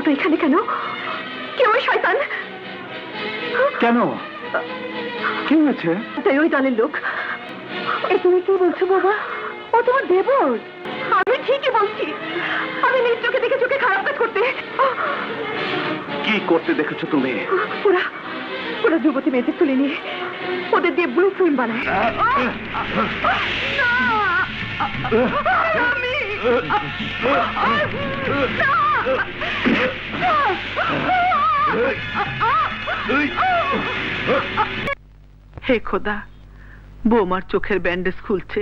Photo এখানে কেন? কে ওই শয়তান? কেন? কি হয়েছে? তাই ওই দলের লোক। এ তুমি কি বলছো বাবা? ও তোমার দেবর? আমি ঠিকই বলছি। আমি নিজ চোখে দেখে চোখে খারাপ কাজ করতে। কি করতে দেখেছো তুমি? ওরা ওরা যুবতী মেয়েদের তুলে নিয়ে ওদের দিয়ে ব্লু ফিল্ম বানায়। হে খোদা, বৌমার চোখের ব্যান্ডেজ খুলছে,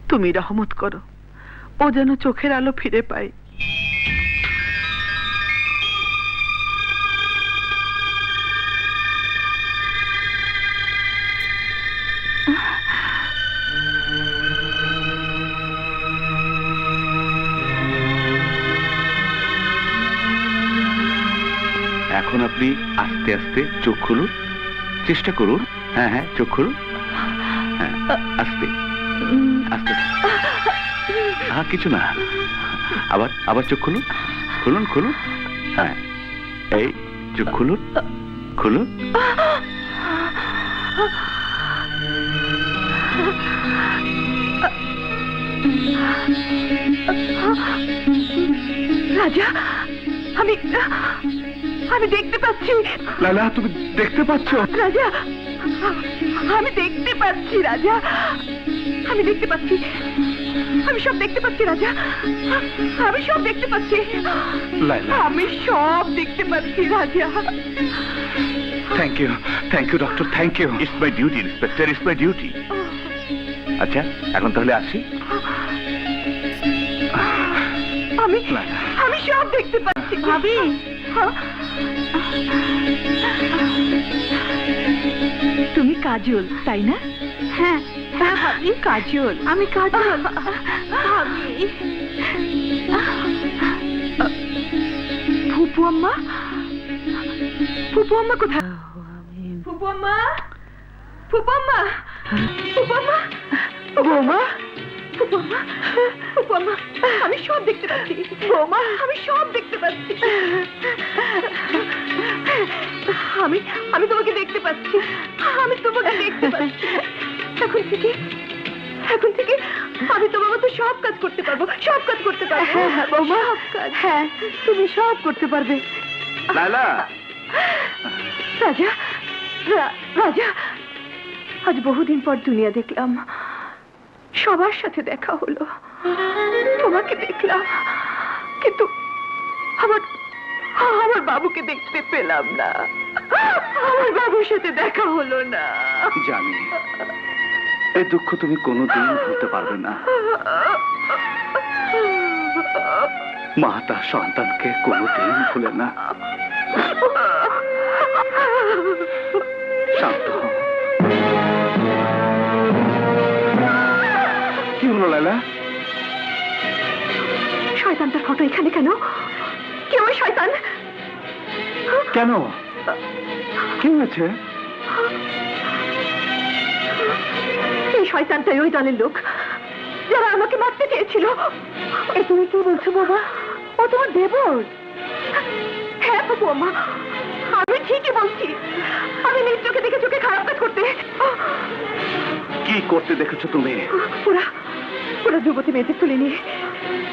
তুমি রহমত করো, ও যেন চোখের আলো ফিরে পায়। এখন আপনি আস্তে আস্তে চোখ খুলুন, চেষ্টা করুন। হ্যাঁ হ্যাঁ, চোখ খুলুন। হ্যাঁ, আস্তে আস্তে। হ্যাঁ, কিছু না। আবার আবার চোখ খুলুন, খুলুন খুলুন। হ্যাঁ, এই চোখ খুলুন, খুলুন। রাজা, আমি আমি দেখতে পাচ্ছি। লালা, তুমি দেখতে পাচ্ছ? রাজা, আমি দেখতে পাচ্ছি। রাজা, আমি দেখতে পাচ্ছি। আমি সব দেখতে পাচ্ছি রাজা। আমি সব দেখতে পাচ্ছি। লাইলা, আমি সব দেখতে পাচ্ছি Raja. Thank you doctor, thank you. It's my duty inspector, it's my duty. আচ্ছা, এখন তাহলে আসি। আমি আমি সব দেখতে পাচ্ছি। ভাবি, তুমি কাজল, তাই না? হ্যাঁ হ্যাঁ ভাবি, কাজল। আমি কাজল। ভাবি, ফুপু আম্মা, ফুপু আম্মা কোথায়? ফুপু আম্মা, ফুপু আম্মা, ফুপু আম্মা, বৌমা, ফুপু আম্মা, ফুপু আম্মা, আমি সব দেখতে পাচ্ছি। বৌমা, আমি সব দেখতে পাচ্ছি। আমি আমি তোমাকে দেখতে পাচ্ছি। আমি তোমাকে দেখতে পাচ্ছি। এখন থেকে আমি তোমার মতো সব কাজ করতে পারবো, সব কাজ করতে পারবো। হ্যাঁ বৌমা, হ্যাঁ তুমি সব করতে পারবে। লালা, রাজা, রাজা, আজ বহুদিন পর দুনিয়া দেখলাম। সবার সাথে দেখা হলো, তোমাকে দেখলাম, কিন্তু আমার আমার বাবুকে দেখতে পেলাম না। আমার বাবুর সাথে দেখা হলো না। জানি এই দুঃখ তুমি কোনোদিন ভুলতে পারবে না। মা তার সন্তানকে কোনোদিন ভুলে না। শান্ত হও। কি হলো লালা? শয়তানটার ফটো এখানে কেন? কে ওই শয়তান? কেন? কি হয়েছে? এই শয়তানটাই ওই দলের লোক যারা আমাকে মারতে চেয়েছিল। এ তুমি কি বলছো বাবা? ও তোমার দেবর? হ্যাঁ ফুপু আম্মা, আমি ঠিকই বলছি। আমি নিজ চোখে দেখে চোখে খারাপ কাজ করতে। কি করতে দেখেছো তুমি? ওরা ওরা যুবতী মেয়েদের তুলে নিয়ে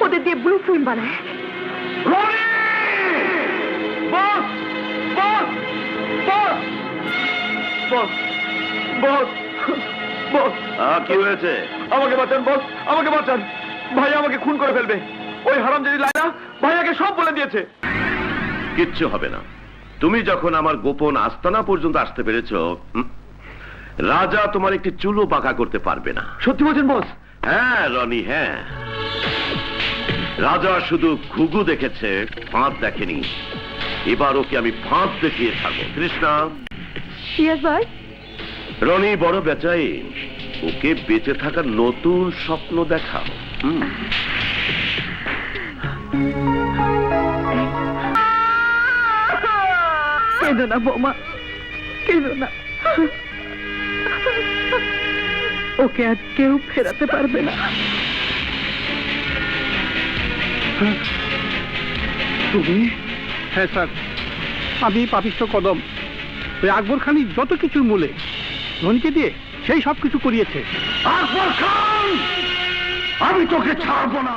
ওদের দিয়ে ব্লু ফিল্ম বানায়। কি হয়েছে? আমাকে বাঁচান বস, আমাকে বাঁচান। ভাই আমাকে খুন করে ফেলবে। ওই হারামজাদি লায়লা ভাইয়াকে সব বলে দিয়েছে। কিচ্ছু হবে না। তুমি যখন আমার গোপন আস্তানা পর্যন্ত আসতে পেরেছো, রাজা তোমার একটি চুলও বাঁকা করতে পারবে না। সত্যি বলছেন বস? হ্যাঁ রনি, হ্যাঁ। রাজা শুধু ঘুঘু দেখেছে, ফাঁদ দেখেনি। এবার ওকে আমি ফাঁদ দেখিয়ে ছাড়বো। কৃষ্ণা, ভাই, রনি বড় বেচাই, ওকে বেঁচে থাকার নতুন স্বপ্ন দেখাও। কেঁদো না বৌমা, কেঁদো না। ওকে আজ কেউ ফেরাতে পারবে না। তুমি হ্যাঁ স্যার, আমি পাপিষ্ঠ কদম ওই আকবর খানির যত কিছুর মূলে ধনীকে দিয়ে সেই সব কিছু করিয়েছে। আকবর খান, আমি তোকে ছাড়বো না।